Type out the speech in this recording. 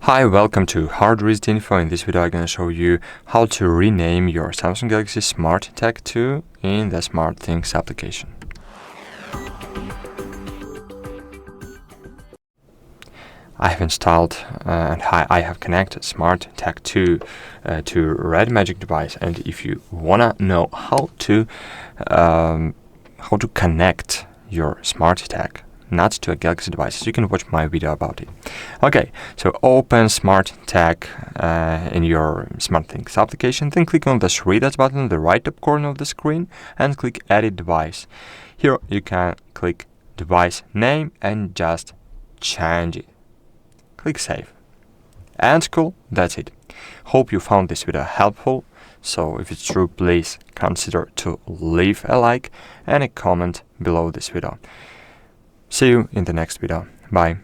Hi, welcome to HardReset.Info. In this video I'm going to show you how to rename your Samsung Galaxy SmartTag 2 in the SmartThings application. I have installed and I have connected SmartTag 2 to RedMagic device, and if you wanna know how to connect your SmartTag not to a Galaxy device, you can watch my video about it. Okay, so open SmartTag in your SmartThings application, then click on the three dots button in the right top corner of the screen and click Edit Device. Here you can click device name and just change it. Click Save. And cool, that's it. Hope you found this video helpful. So if it's true, please consider to leave a like and a comment below this video. See you in the next video. Bye.